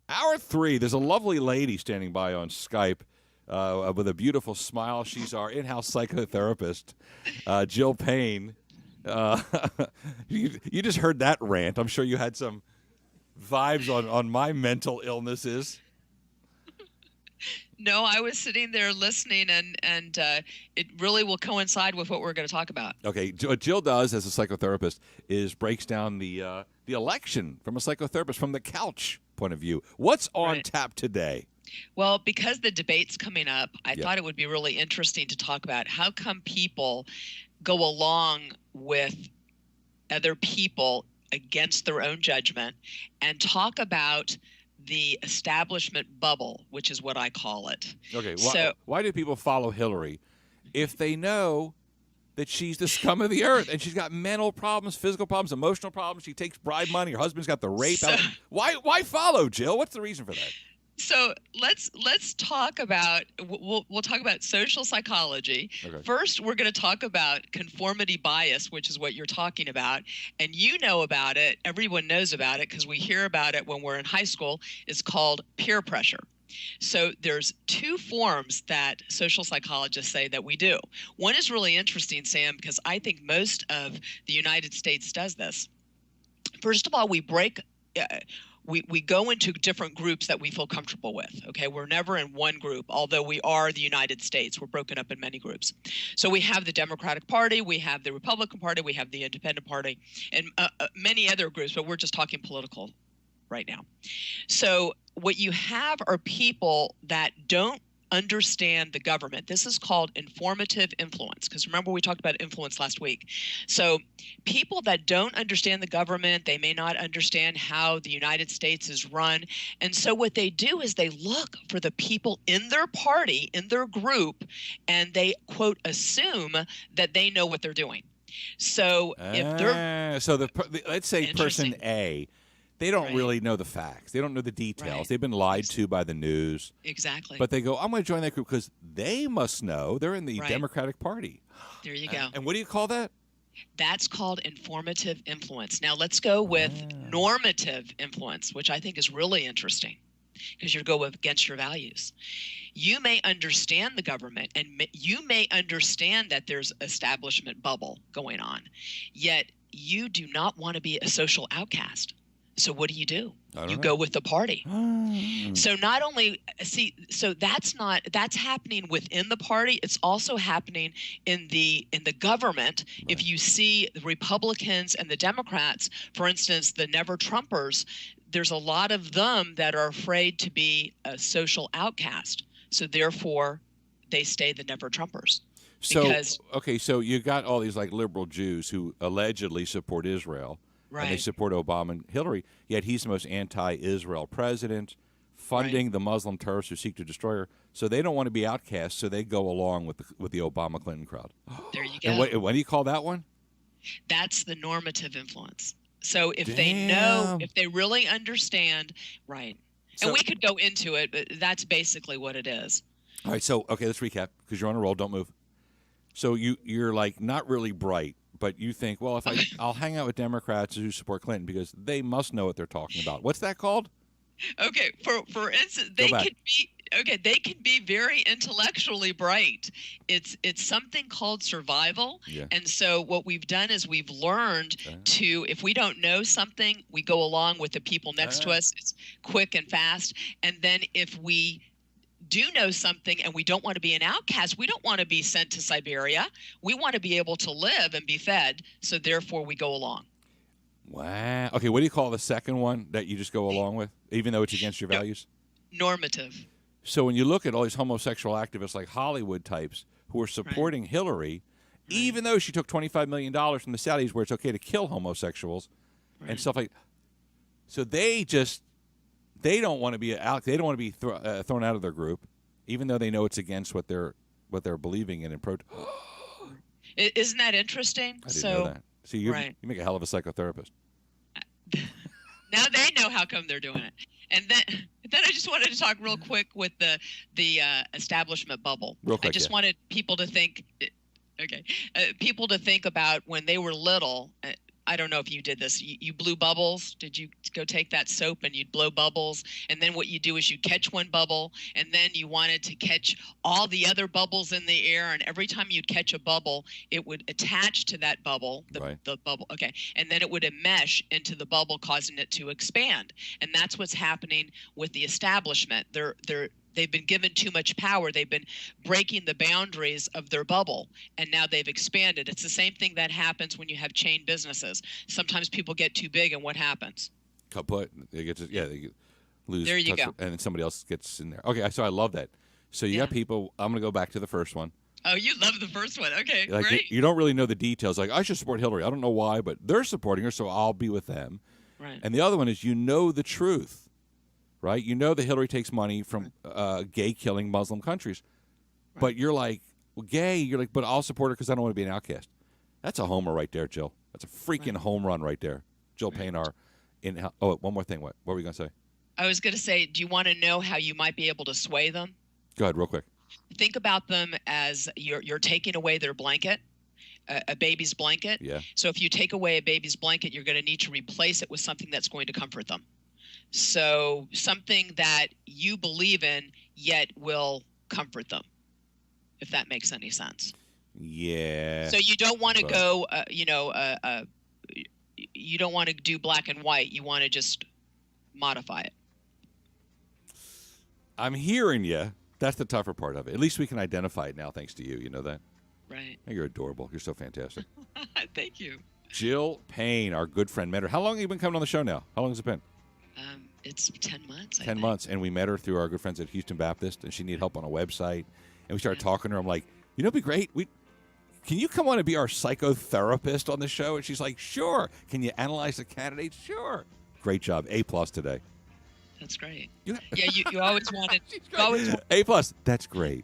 Hour 3, there's a lovely lady standing by on Skype with a beautiful smile. She's our in-house psychotherapist, Jill Payne. You just heard that rant. I'm sure you had some vibes on my mental illnesses. No, I was sitting there listening, and it really will coincide with what we're going to talk about. Okay, what Jill does as a psychotherapist is breaks down the election from a psychotherapist, from the couch point of view. What's on tap today? Well, because the debate's coming up, I thought it would be really interesting to talk about how come people go along with other people against their own judgment, and talk about the establishment bubble, which is what I call it. Okay, why do people follow Hillary if they know that she's the scum of the earth and she's got mental problems, physical problems, emotional problems? She takes bribe money. Her husband's got the rape. Why follow, Jill? What's the reason for that? So let's talk about, we'll talk about social psychology. Okay. First, we're going to talk about conformity bias, which is what you're talking about. And you know about it. Everyone knows about it because we hear about it when we're in high school. It's called peer pressure. So there's two forms that social psychologists say that we do. One is really interesting, Sam, because I think most of the United States does this. First of all, we go into different groups that we feel comfortable with, okay? We're never in one group, although we are the United States. We're broken up in many groups. So we have the Democratic Party, we have the Republican Party, we have the Independent Party, and many other groups, but we're just talking political right now. So what you have are people that don't understand the government. This is called informative influence, because remember we talked about influence last week. So people that don't understand the government, they may not understand how the United States is run. And so what they do is they look for the people in their party, in their group, and they, quote, assume that they know what they're doing. So if they're... let's say person A, they don't really know the facts. They don't know the details. Right. They've been lied to by the news. Exactly. But they go, I'm going to join that group because they must know. They're in the Democratic Party. There you go. And what do you call that? That's called informative influence. Now let's go with normative influence, which I think is really interesting because you go against your values. You may understand the government and you may understand that there's establishment bubble going on, yet you do not want to be a social outcast. So what do? You go with the party. So not only so that's happening within the party. It's also happening in the government. Right. If you see the Republicans and the Democrats, for instance, the Never Trumpers, there's a lot of them that are afraid to be a social outcast. So therefore, they stay the Never Trumpers. So you got all these like liberal Jews who allegedly support Israel. Right. And they support Obama and Hillary, yet he's the most anti-Israel president, funding the Muslim terrorists who seek to destroy her. So they don't want to be outcasts, so they go along with the Obama-Clinton crowd. There you go. And what do you call that one? That's the normative influence. So if they know, if they really understand, right. And we could go into it, but that's basically what it is. All right, so, let's recap, because you're on a roll. Don't move. So you're like not really bright. But you think, well, if I'll hang out with Democrats who support Clinton because they must know what they're talking about. What's that called? Okay, for instance, they can be very intellectually bright. It's something called survival. Yeah. And so what we've done is we've learned to, if we don't know something, we go along with the people next to us. It's quick and fast. And then if we do know something and we don't want to be an outcast, we don't want to be sent to Siberia. We want to be able to live and be fed. So therefore we go along. Wow. Okay, what do you call the second one that you just go along with, even though it's against your values? Normative. So when you look at all these homosexual activists like Hollywood types who are supporting Hillary, even though she took $25 million from the Saudis where it's okay to kill homosexuals and stuff like that. So they don't want to be out. They don't want to be thrown out of their group, even though they know it's against what they're believing in. Isn't that interesting? I didn't know that. See, you make a hell of a psychotherapist. Now they know how come they're doing it. And then I just wanted to talk real quick with the establishment bubble. Real quick, I just wanted people to think. People to think about when they were little. I don't know if you did this. You blew bubbles. Did you go take that soap and you'd blow bubbles? And then what you do is you catch one bubble, and then you wanted to catch all the other bubbles in the air. And every time you'd catch a bubble, it would attach to that bubble, the bubble. Okay. And then it would enmesh into the bubble, causing it to expand. And that's what's happening with the establishment. They've been given too much power. They've been breaking the boundaries of their bubble, and now they've expanded. It's the same thing that happens when you have chain businesses. Sometimes people get too big, and what happens? Kaput. They lose. There you go. And then somebody else gets in there. Okay, so I love that. So you got people. I'm going to go back to the first one. Oh, you love the first one. Okay, like great. You don't really know the details. Like, I should support Hillary. I don't know why, but they're supporting her, so I'll be with them. Right. And the other one is, you know the truth. Right? You know that Hillary takes money from gay-killing Muslim countries. Right. But you're like, well, gay, you're like, but I'll support her because I don't want to be an outcast. That's a homer right there, Jill. That's a freaking home run right there. Jill Payne, one more thing. What were we going to say? I was going to say, do you want to know how you might be able to sway them? Go ahead, real quick. Think about them as you're taking away their blanket. A baby's blanket. Yeah. So if you take away a baby's blanket, you're going to need to replace it with something that's going to comfort them. So something that you believe in yet will comfort them, if that makes any sense. Yeah. So you don't want to go, you don't want to do black and white. You want to just modify it. I'm hearing you. That's the tougher part of it. At least we can identify it now, thanks to you. You know that? Right. You're adorable. You're so fantastic. Thank you. Jill Payne, our good friend, mentor. How long have you been coming on the show now? How long has it been? It's 10 months. 10 months, and we met her through our good friends at Houston Baptist, and she needed help on a website, and we started talking to her. I'm like, you know, it'd be great. Can you come on and be our psychotherapist on the show? And she's like, sure. Can you analyze the candidates? Sure. Great job. A+ today. That's great. You always wanted. A+. That's great.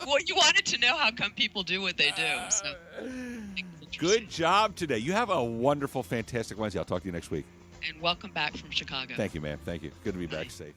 Well, you wanted to know how come people do what they do. So. Good job today. You have a wonderful, fantastic Wednesday. I'll talk to you next week. And welcome back from Chicago. Thank you, ma'am. Thank you. Good to be back safe.